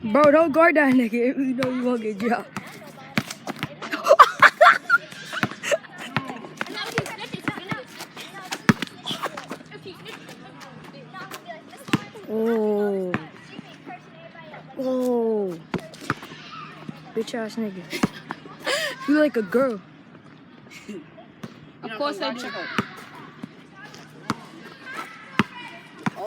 Bro, don't guard that nigga if you know you won't get dropped. Oh. Oh. Bitch ass nigga. You like a girl. Of course I do.